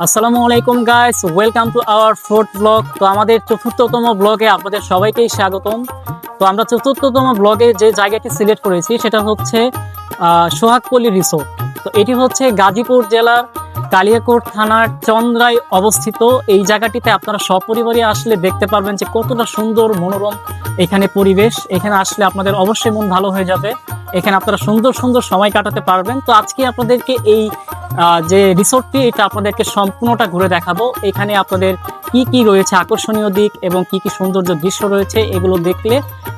আসসালামু আলাইকুম guys, welcome to our fourth blog. তো আমাদের চতুর্থতম ব্লগে আপনাদের সবাইকেই স্বাগতম। তো আমরা চতুর্থতম ব্লগে যে জায়গাটি সিলেক্ট করেছি সেটা হচ্ছে সোহাগপল্লী রিসোর্ট। তো এটি হচ্ছে গাজীপুর জেলার কালিয়াকৈর থানার চন্দ্রায় অবস্থিত। এই জায়গাটিতে আপনারা সপরিবারে আসলে দেখতে পারবেন যে কতটা সুন্দর মনোরম এখানে পরিবেশ। এখানে আসলে আপনাদের অবশ্যই মন ভালো হয়ে যাবে। এখানে আপনারা সুন্দর সুন্দর সময় কাটাতে পারবেন। তো আজকে আপনাদেরকে এই যে রিসোর্টটি, এটা আপনাদেরকে সম্পূর্ণটা ঘুরে দেখাবো। এখানে আপনাদের কি কি রয়েছে আকর্ষণীয় দিক এবং কি কি সৌন্দর্য দৃশ্য রয়েছে, এগুলো দেখলে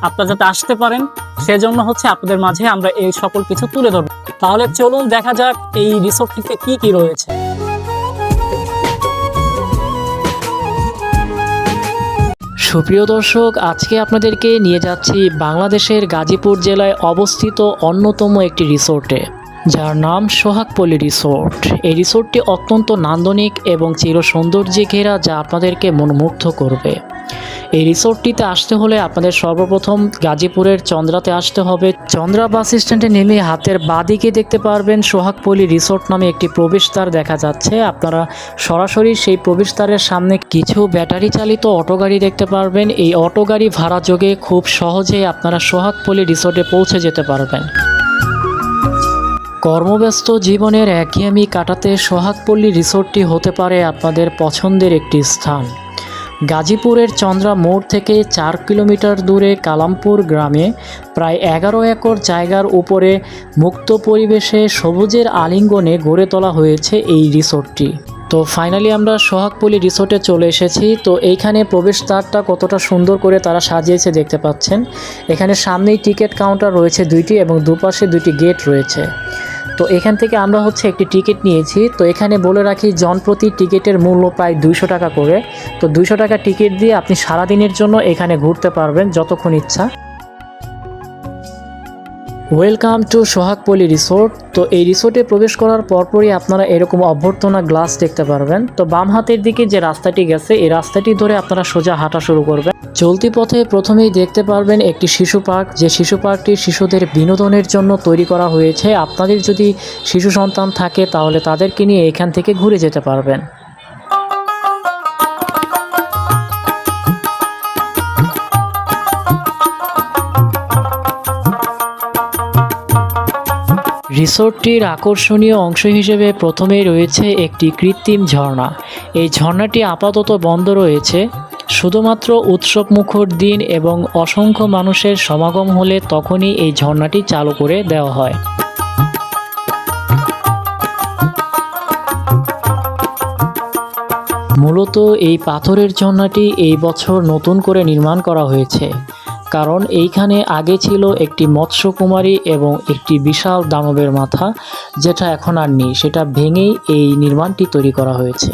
আপনারা যাতে আসতে পারেন সেজন্য হচ্ছে আপনাদের মাঝে আমরা এই সকল কিছু তুলে ধরব। তাহলে চলুন দেখা যাক এই রিসোর্টটিতে কি কি রয়েছে। সুপ্রিয় দর্শক, আজকে আপনাদেরকে নিয়ে যাচ্ছি বাংলাদেশের গাজীপুর জেলায় অবস্থিত অন্যতম একটি রিসোর্টে, যার নাম সোহাগপল্লী রিসোর্ট। এই রিসোর্টটি অত্যন্ত নান্দনিক এবং চির সৌন্দর্যে ঘেরা, যা আপনাদেরকে মনোমুগ্ধ করবে। এই রিসোর্টটিতে আসতে হলে আপনাদের সর্বপ্রথম গাজীপুরের চন্দ্রাতে আসতে হবে। চন্দ্রা বাস স্ট্যান্ডে নেমে হাতের বাঁদিকে দেখতে পারবেন সোহাগপল্লী রিসোর্ট নামে একটি প্রবেশদ্বার দেখা যাচ্ছে। আপনারা সরাসরি সেই প্রবেশদ্বারের সামনে কিছু ব্যাটারি চালিত অটো গাড়ি দেখতে পারবেন। এই অটো গাড়ি ভাড়া যোগে খুব সহজেই আপনারা সোহাগপল্লী রিসোর্টে পৌঁছে যেতে পারবেন। কর্মব্যস্ত জীবনের একঘেয়েমি কাটাতে সোহাগপল্লী রিসোর্টটি হতে পারে আপনাদের পছন্দের একটি স্থান। গাজীপুরের চন্দ্রা মোড় থেকে 4 কিলোমিটার দূরে কালামপুর গ্রামে প্রায় 11 একর জায়গার উপরে মুক্ত পরিবেশে সবুজের আলিঙ্গনে গড়ে তোলা হয়েছে এই রিসোর্টটি। তো ফাইনালি আমরা সোহাগপল্লী রিসোর্টে চলে এসেছি। তো এইখানে প্রবেশদ্বারটা কতটা সুন্দর করে তারা সাজিয়েছে দেখতে পাচ্ছেন। এখানে সামনেই টিকিট কাউন্টার রয়েছে 2টি এবং দুপাশে 2টি গেট রয়েছে। তো এখান থেকে আমরা একটি টিকিট নিয়েছি। তো এখানে বলে রাখি, জনপ্রতি টিকিটের মূল্য প্রায় 200 টাকা করে। তো 200 টাকা টিকিট দিয়ে আপনি সারাদিনের জন্য এখানে ঘুরতে পারবেন যতক্ষণ ইচ্ছা। Welcome to Sohagpalli resort. তো এই রিসোর্টে প্রবেশ করার পরপরই আপনারা এরকম অভ্যর্থনা গ্লাস দেখতে পারবেন। তো বাম হাতের দিকে যে রাস্তাটি গেছে, এই রাস্তাটি ধরে আপনারা সোজা হাঁটা শুরু করবেন। চলতি পথে প্রথমেই দেখতে পারবেন একটি শিশু পার্ক, যে শিশু পার্কটি শিশুদের বিনোদনের জন্য তৈরি করা হয়েছে। আপনাদের যদি শিশু সন্তান থাকে তাহলে তাদেরকে নিয়ে এখান থেকে ঘুরে যেতে পারবেন। রিসোর্টটির আকর্ষণীয় অংশ হিসেবে প্রথমেই রয়েছে একটি কৃত্রিম ঝর্ণা। এই ঝর্ণাটি আপাতত বন্ধ রয়েছে। শুধুমাত্র উৎসব মুখর দিন এবং অসংখ্য মানুষের সমাগম হলে তখনই এই ঝর্ণাটি চালু করে দেওয়া হয়। মূলত এই পাথরের ঝর্ণাটি এই বছর নতুন করে নির্মাণ করা হয়েছে, কারণ এইখানে আগে ছিল একটি মৎস্যকুমারী এবং একটি বিশাল দানবের মাথা, যেটা এখন আর নেই। সেটা ভেঙেই এই নির্মাণটি তৈরি করা হয়েছে।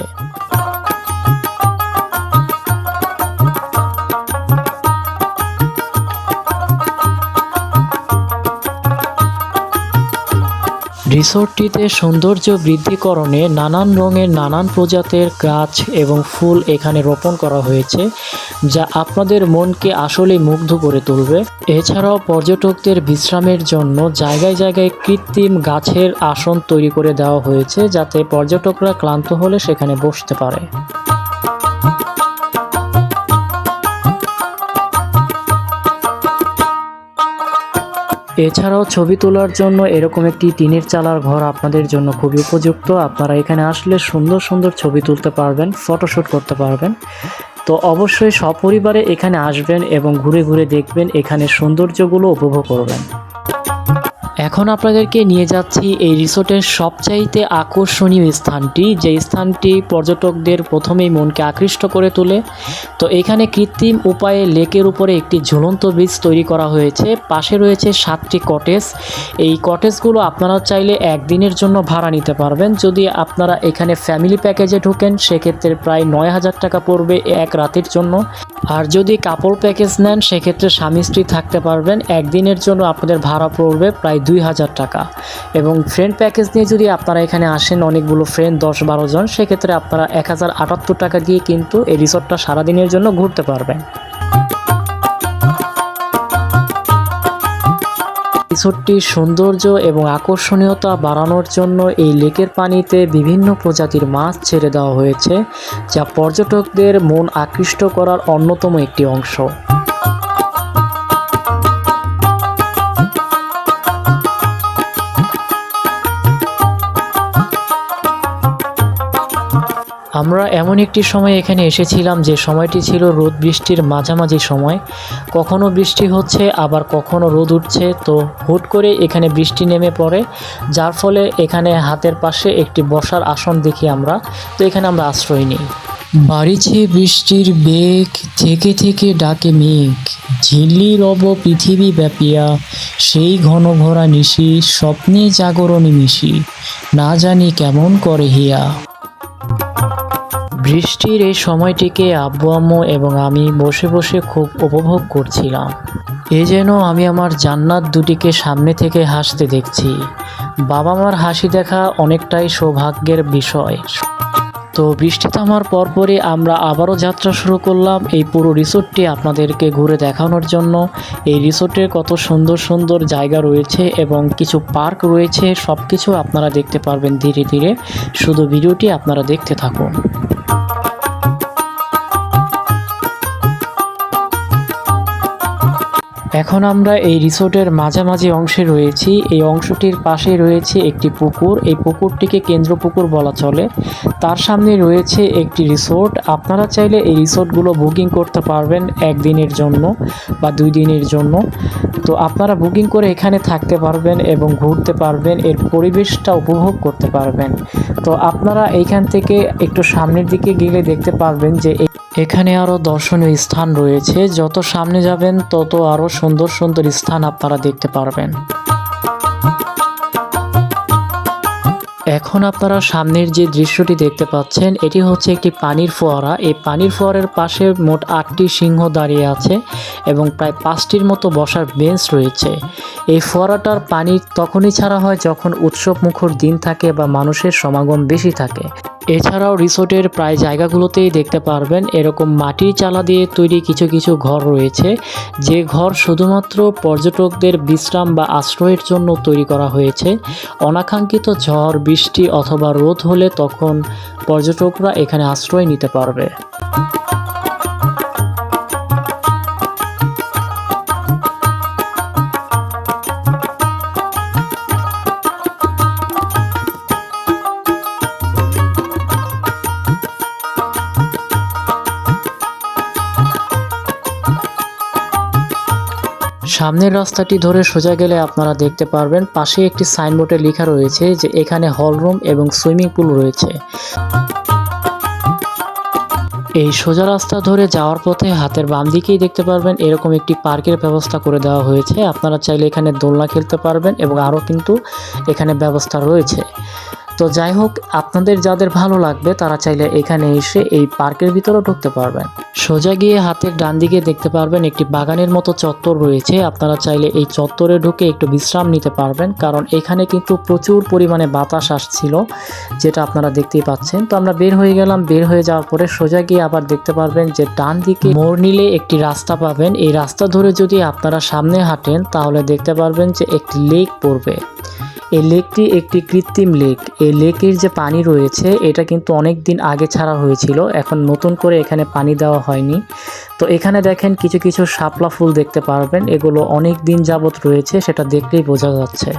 রিসোর্টটিতে সৌন্দর্য বৃদ্ধিকরণে নানান রঙের নানান প্রজাতির গাছ এবং ফুল এখানে রোপণ করা হয়েছে, যা আপনাদের মনকে আসলে মুগ্ধ করে তুলবে। এছাড়াও পর্যটকদের বিশ্রামের জন্য জায়গায় জায়গায় কৃত্রিম গাছের আসন তৈরি করে দেওয়া হয়েছে, যাতে পর্যটকরা ক্লান্ত হলে সেখানে বসতে পারে। এছাড়াও ছবি তোলার জন্য এরকম একটি টিনের চালার ঘর আপনাদের জন্য খুবই উপযুক্ত। আপনারা এখানে আসলে সুন্দর সুন্দর ছবি তুলতে পারবেন, ফটোশ্যুট করতে পারবেন। তো অবশ্যই সপরিবারে এখানে আসবেন এবং ঘুরে ঘুরে দেখবেন, এখানে সৌন্দর্যগুলো উপভোগ করবেন। এখন আপনাদেরকে নিয়ে যাচ্ছি এই রিসোর্টের সবচাইতে আকর্ষণীয় স্থানটি, যে স্থানটি পর্যটকদের প্রথমেই মনকে আকৃষ্ট করে তোলে। তো এখানে কৃত্রিম উপায়ে লেকের উপরে একটি ঝুলন্ত ব্রিজ তৈরি করা হয়েছে। পাশে রয়েছে 7টি কটেজ। এই কটেজগুলো আপনারা চাইলে একদিনের জন্য ভাড়া নিতে পারবেন। যদি আপনারা এখানে ফ্যামিলি প্যাকেজে ঢোকেন সেক্ষেত্রে প্রায় 9000 টাকা পড়বে এক রাতের জন্য। আর যদি কাপল প্যাকেজ নেন সেক্ষেত্রে স্বামী স্ত্রী থাকতে পারবেন। একদিনের জন্য আপনাদের ভাড়া পড়বে প্রায় 2000 টাকা। এবং ফ্রেন্ড প্যাকেজ নিয়ে যদি আপনারা এখানে আসেন, অনেকগুলো ফ্রেন্ড 10-12 জন, সেক্ষেত্রে আপনারা 1078 টাকা দিয়ে কিন্তু এই রিসোর্টটা সারাদিনের জন্য ঘুরতে পারবেন। রিসোর্টটির সৌন্দর্য এবং আকর্ষণীয়তা বাড়ানোর জন্য এই লেকের পানিতে বিভিন্ন প্রজাতির মাছ ছেড়ে দেওয়া হয়েছে, যা পর্যটকদের মন আকৃষ্ট করার অন্যতম একটি অংশ। আমরা এমন একটি সময় এখানে এসেছিলাম যে সময়টি ছিল রোদ বৃষ্টির মাঝামাঝি সময়। কখনো বৃষ্টি হচ্ছে আবার কখনো রোদ উঠছে, তো হুট করে এখানে বৃষ্টি নেমে পড়ে, যার ফলে এখানে হাতের পাশে একটি বসার আসন দেখি আমরা, তো এখানে আমরা আশ্রয় নিই। বাড়িছে বৃষ্টির বেগ, থেকে থেকে ডাকে মেঘ, ঝিল্লি রব পৃথিবী ব্যাপিয়া, সেই ঘন ঘোরা নিশি, স্বপ্নে জাগরণী মিশি, না জানি কেমন করে হিয়া। বৃষ্টির এই সময়টিকে আব্বু আম্মু এবং আমি বসে বসে খুব উপভোগ করছিলাম। এ যেন আমি আমার জান্নাত দুটিকে সামনে থেকে হাসতে দেখছি। বাবা মার হাসি দেখা অনেকটাই সৌভাগ্যের বিষয়। তো বৃষ্টি থামার পরপরই আমরা আবারও যাত্রা শুরু করলাম এই পুরো রিসোর্টটি আপনাদেরকে ঘুরে দেখানোর জন্য। এই রিসোর্টে কত সুন্দর সুন্দর জায়গা রয়েছে এবং কিছু পার্ক রয়েছে, সব কিছু আপনারা দেখতে পারবেন ধীরে ধীরে। শুধু ভিডিওটি আপনারা দেখতে থাকুন। এখন আমরা এই রিসোর্টের মাঝামাঝি অংশে রয়েছি। এই অংশটির পাশে রয়েছে একটি পুকুর, এই পুকুরটিকে কেন্দ্র পুকুর বলা চলে। তার সামনে রয়েছে একটি রিসোর্ট। আপনারা চাইলে এই রিসোর্টগুলো বুকিং করতে পারবেন একদিনের জন্য বা 2 দিনের জন্য। তো আপনারা বুকিং করে এখানে থাকতে পারবেন এবং ঘুরতে পারবেন, এর পরিবেশটা উপভোগ করতে পারবেন। তো আপনারা এইখান থেকে একটু সামনের দিকে গেলে দেখতে পারবেন যে এখানে আরও দর্শনীয় স্থান রয়েছে। যত সামনে যাবেন তত আরও সুন্দর সুন্দর স্থান আপনারা দেখতে পারবেন। এখন আপনারা সামনের যে দৃশ্যটি দেখতে পাচ্ছেন, এটি হচ্ছে একটি পানির ফোয়ারা। এই পানির ফোয়ারার পাশে মোট 8টি সিংহ দাঁড়িয়ে আছে এবং প্রায় 5টির মতো বসার বেঞ্চ রয়েছে। এই ফোয়ারাটার পানি তখনই ছাড়া হয় যখন উৎসব মুখর দিন থাকে বা মানুষের সমাগম বেশি থাকে। এছাড়াও রিসোর্টের প্রায় জায়গাগুলোতেই দেখতে পারবেন এরকম মাটির চালা দিয়ে তৈরি কিছু কিছু ঘর রয়েছে, যে ঘর শুধুমাত্র পর্যটকদের বিশ্রাম বা আশ্রয়ের জন্য তৈরি করা হয়েছে। অনাকাঙ্ক্ষিত ঝড় বৃষ্টি অথবা রোদ হলে তখন পর্যটকরা এখানে আশ্রয় নিতে পারবে। সামনের রাস্তাটি ধরে সোজা গেলে আপনারা দেখতে পারবেন পাশে একটি সাইনবোর্ডে লেখা রয়েছে যে এখানে হলরুম এবং সুইমিং পুল রয়েছে। এই সোজা রাস্তা ধরে যাওয়ার পথে হাতের বাম দিকেই দেখতে পারবেন এরকম একটি পার্কের ব্যবস্থা করে দেওয়া হয়েছে। আপনারা চাইলে এখানে দোলনা খেলতে পারবেন এবং আরও কিন্তু এখানে ব্যবস্থা রয়েছে। তো যাই হোক, আপনাদের যাদের ভালো লাগবে তারা চাইলে এখানে এসে এই পার্কের ভিতরেও ঢুকতে পারবেন। সোজা গিয়ে হাতের ডান দিকে দেখতে পারবেন একটি বাগানের মতো চত্বর রয়েছে। আপনারা চাইলে এই চত্বরে ঢুকে একটু বিশ্রাম নিতে পারবেন, কারণ এখানে কিন্তু প্রচুর পরিমাণে বাতাস আসছিল, যেটা আপনারা দেখতেই পাচ্ছেন। তো আমরা বের হয়ে গেলাম। বের হয়ে যাওয়ার পরে সোজা গিয়ে আবার দেখতে পারবেন যে ডান দিকে মোড় নিলে একটি রাস্তা পাবেন। এই রাস্তা ধরে যদি আপনারা সামনে হাঁটেন তাহলে দেখতে পারবেন যে একটি লেক পড়বে। এই লেকটি একটি কৃত্রিম লেক। এই লেকের যে পানি রয়েছে এটা কিন্তু অনেক দিন আগে ছাড়া হয়েছিল, এখন নতুন করে এখানে পানি দেওয়া হয়নি। তো এখানে দেখেন কিছু কিছু শাপলা ফুল দেখতে পারবেন, এগুলো অনেক দিন যাবত রয়েছে, সেটা দেখলেই বোঝা যাচ্ছে।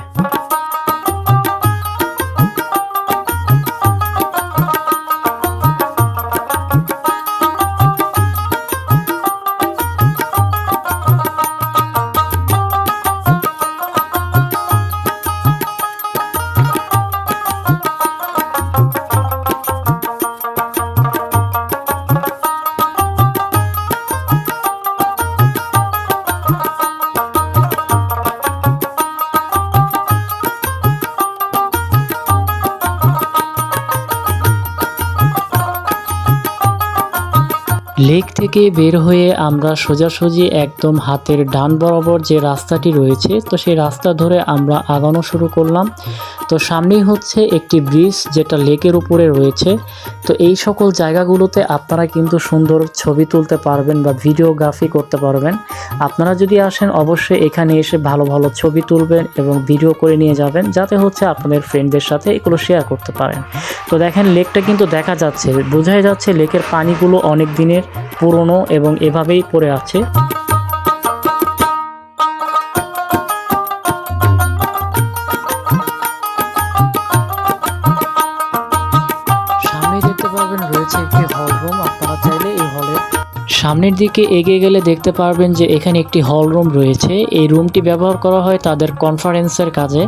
লেক থেকে বের হয়ে আমরা সোজাসুজি একদম হাতের ডান বরাবর যে রাস্তাটি রয়েছে, তো সেই রাস্তা ধরে আমরা আগানো শুরু করলাম। তো সামনেই হচ্ছে একটি ব্রিজ যেটা লেকের উপরে রয়েছে। তো এই সকল জায়গাগুলোতে আপনারা কিন্তু সুন্দর ছবি তুলতে পারবেন বা ভিডিওগ্রাফি করতে পারবেন। আপনারা যদি আসেন অবশ্যই এখানে এসে ভালো ভালো ছবি তুলবেন এবং ভিডিও করে নিয়ে যাবেন, যাতে হচ্ছে আপনাদের ফ্রেন্ডদের সাথে এগুলো শেয়ার করতে পারেন। তো দেখেন লেকটা কিন্তু দেখা যাচ্ছে, বোঝাই যাচ্ছে লেকের পানিগুলো অনেক দিনের পুরনো এবং এভাবেই পড়ে আছে। সামনে দেখতে পারবেন রয়েছে একটি হল রুম। আপনারা চাইলে এই হলের সামনের দিকে এগিয়ে গেলে দেখতে পারবেন যে এখানে একটি হল রুম রয়েছে। এই রুমটি ব্যবহার করা হয় তাদের কনফারেন্সের কাজে।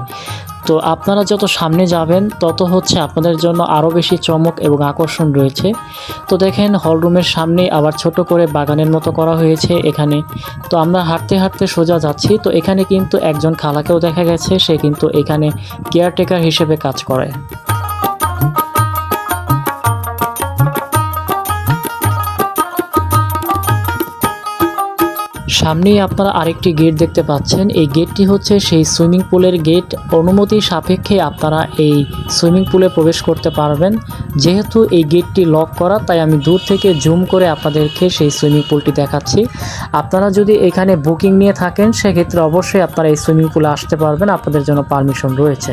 তো আপনারা যত সামনে যাবেন তত হচ্ছে আপনাদের জন্য আরও বেশি চমক এবং আকর্ষণ রয়েছে। তো দেখেন হল রুমের সামনে আবার ছোট করে বাগানের মতো করা হয়েছে এখানে। তো আমরা হাঁটতে হাঁটতে সোজা যাচ্ছি। তো এখানে কিন্তু একজন খালাকেও দেখা গেছে, সে কিন্তু এখানে কেয়ারটেকার হিসেবে কাজ করে। সামনেই আপনারা আরেকটি গেট দেখতে পাচ্ছেন। এই গেটটি হচ্ছে সেই সুইমিং পুলের গেট। অনুমতি সাপেক্ষে আপনারা এই সুইমিং পুলে প্রবেশ করতে পারবেন। যেহেতু এই গেটটি লক করা, তাই আমি দূর থেকে জুম করে আপনাদেরকে সেই সুইমিং পুলটি দেখাচ্ছি। আপনারা যদি এখানে বুকিং নিয়ে থাকেন সেক্ষেত্রে অবশ্যই আপনারা এই সুইমিং পুলে আসতে পারবেন, আপনাদের জন্য পারমিশন রয়েছে।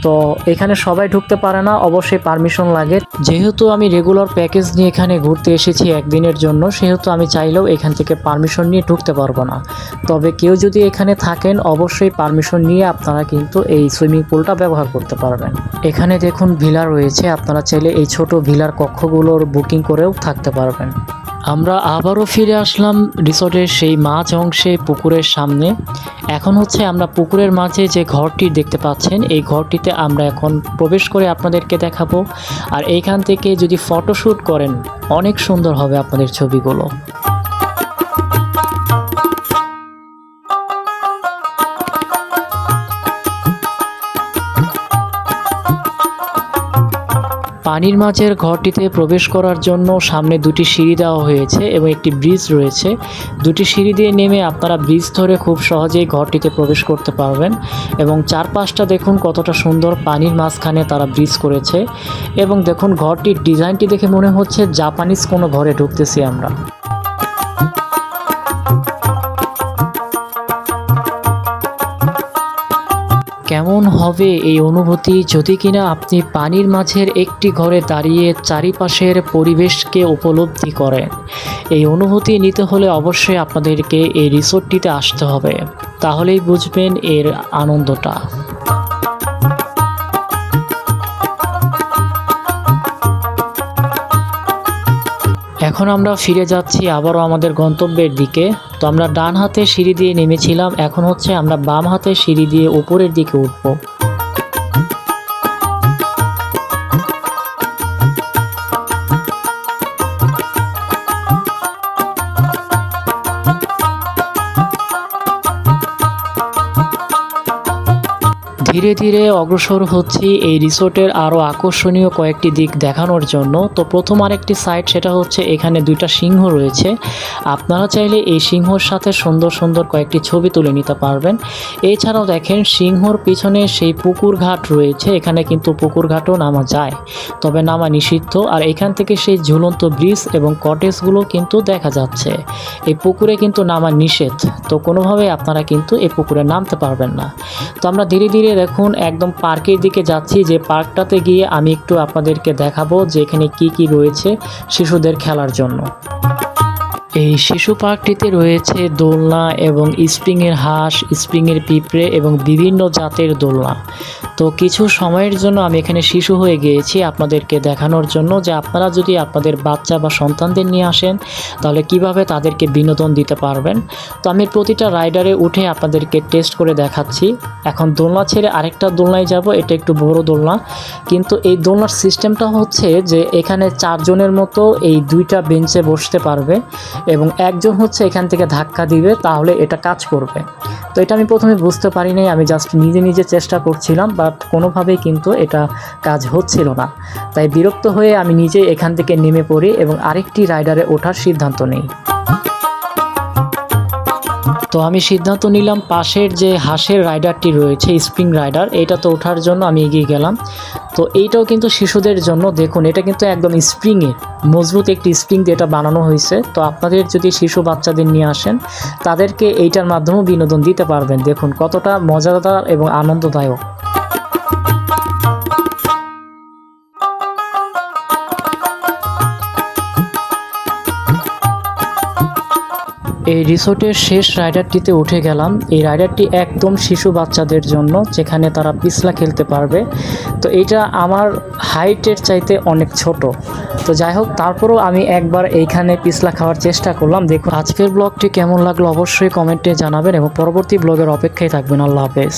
তো এখানে সবাই ঢুকতে পারে না, অবশ্যই পারমিশন লাগে। যেহেতু আমি রেগুলার প্যাকেজ নিয়ে এখানে ঘুরতে এসেছি একদিনের জন্য, সেহেতু আমি চাইলেও এখান থেকে পারমিশন নিয়ে ঢুকতে পারবো না। তবে কেউ যদি এখানে থাকেন অবশ্যই পারমিশন নিয়ে আপনারা কিন্তু এই সুইমিং পুলটা ব্যবহার করতে পারবেন। এখানে দেখুন ভিলা রয়েছে, আপনারা চাইলে এই ছোট ভিলার কক্ষগুলোর বুকিং করেও থাকতে পারবেন। আমরা আবারও ফিরে আসলাম রিসোর্টের সেই মাঝ অংশে পুকুরের সামনে। এখন হচ্ছে আমরা পুকুরের মাঝে যে ঘরটি দেখতে পাচ্ছেন, এই ঘরটিতে আমরা এখন প্রবেশ করে আপনাদেরকে দেখাবো। আর এইখান থেকে যদি ফটোশ্যুট করেন অনেক সুন্দর হবে আপনাদের ছবিগুলো। পানির মাঝের ঘরটিতে প্রবেশ করার জন্য সামনে দুটি সিঁড়ি দেওয়া হয়েছে এবং একটি ব্রিজ রয়েছে। দুটি সিঁড়ি দিয়ে নেমে আপনারা ব্রিজ ধরে খুব সহজেই ঘরটিতে প্রবেশ করতে পারবেন। এবং চারপাশটা দেখুন কতটা সুন্দর, পানির মাঝখানে তারা ব্রিজ করেছে। এবং দেখুন ঘরটির ডিজাইনটি দেখে মনে হচ্ছে জাপানিজ কোনো ঘরে ঢুকতেছি আমরা। কেমন হবে এই অনুভূতি যদি কিনা আপনি পানির মাঝের একটি ঘরে দাঁড়িয়ে চারিপাশের পরিবেশকে উপলব্ধি করেন। এই অনুভূতি নিতে হলে অবশ্যই আপনাদেরকে এই রিসোর্টটিতে আসতে হবে, তাহলেই বুঝবেন এর আনন্দটা। এখন আমরা ফিরে যাচ্ছি আবারও আমাদের গন্তব্যের দিকে। তো আমরা ডান হাতে সিঁড়ি দিয়ে নেমেছিলাম, এখন হচ্ছে আমরা বাম হাতে সিঁড়ি দিয়ে উপরের দিকে উঠবো। ধীরে ধীরে অগ্রসর হচ্ছি এই রিসোর্টের আরও আকর্ষণীয় কয়েকটি দিক দেখানোর জন্য। তো প্রথম আরেকটি সাইট, সেটা হচ্ছে এখানে দুইটা সিংহ রয়েছে। আপনারা চাইলে এই সিংহর সাথে সুন্দর সুন্দর কয়েকটি ছবি তুলে নিতে পারবেন। এছাড়াও দেখেন সিংহর পিছনে সেই পুকুর ঘাট রয়েছে, এখানে কিন্তু পুকুর ঘাটও নামা যায়, তবে নামা নিষিদ্ধ। আর এখান থেকে সেই ঝুলন্ত ব্রিজ এবং কটেজগুলো কিন্তু দেখা যাচ্ছে। এই পুকুরে কিন্তু নামা নিষেধ, তো কোনোভাবেই আপনারা কিন্তু এই পুকুরে নামতে পারবেন না। তো আমরা ধীরে ধীরে দেখুন একদম পার্কের দিকে যাচ্ছি, যে পার্কটাতে গিয়ে আমি একটু আপনাদেরকে দেখাবো যে এখানে কি কি রয়েছে শিশুদের খেলার জন্য। এই শিশু পার্কটিতে রয়েছে দোলনা এবং স্প্রিংয়ের হাঁস, স্প্রিংয়ের পিঁপড়ে এবং বিভিন্ন জাতের দোলনা। তো কিছু সময়ের জন্য আমি এখানে শিশু হয়ে গিয়েছি আপনাদেরকে দেখানোর জন্য, যে আপনারা যদি আপনাদের বাচ্চা বা সন্তানদের নিয়ে আসেন তাহলে কিভাবে তাদেরকে বিনোদন দিতে পারবেন। তো আমি প্রতিটা রাইডারে উঠে আপনাদেরকে টেস্ট করে দেখাচ্ছি। এখন দোলনা ছেড়ে আরেকটা দোলনায় যাব, এটা একটু বড় দোলনা, কিন্তু এই দোলনার সিস্টেমটা হচ্ছে যে এখানে 4 জনের মতো এই 2টা বেঞ্চে বসতে পারবে এবং একজন হচ্ছে এখান থেকে ধাক্কা দিবে, তাহলে এটা কাজ করবে। তো এটা আমি প্রথমে বুঝতে পারিনি, আমি জাস্ট নিজে নিজে চেষ্টা করছিলাম, বাট কোনোভাবেই কিন্তু এটা কাজ হচ্ছিল না। তাই বিরক্ত হয়ে আমি নিজে এখান থেকে নেমে পড়ি এবং আরেকটি রাইডারে ওঠার সিদ্ধান্ত নিই। তো আমি সিদ্ধান্ত নিলাম পাশের যে হাঁসের রাইডারটি রয়েছে, স্প্রিং রাইডার, এটা তো ওঠার জন্য আমি এগিয়ে গেলাম। তো এইটাও কিন্তু শিশুদের জন্য, দেখুন এটা কিন্তু একদম স্প্রিংয়ের, মজবুত একটি স্প্রিং দিয়ে এটা বানানো হয়েছে। তো আপনাদের যদি শিশু বাচ্চাদের নিয়ে আসেন, তাদেরকে এইটার মাধ্যমেও বিনোদন দিতে পারবেন। দেখুন কতটা মজাদার এবং আনন্দদায়ক। এই রিসোর্টের শেষ রাইডারটিতে উঠে গেলাম। এই রাইডারটি একদম শিশু বাচ্চাদের জন্য, যেখানে তারা পিছলা খেলতে পারবে। তো এটা আমার হাইটের চাইতে অনেক ছোট। তো যাই হোক, তারপরেও আমি একবার এইখানে পিছলা খাওয়ার চেষ্টা করলাম। দেখুন আজকের ব্লগটি কেমন লাগলো অবশ্যই কমেন্টে জানাবেন এবং পরবর্তী ব্লগের অপেক্ষায় থাকবেন। আল্লাহ হাফেজ।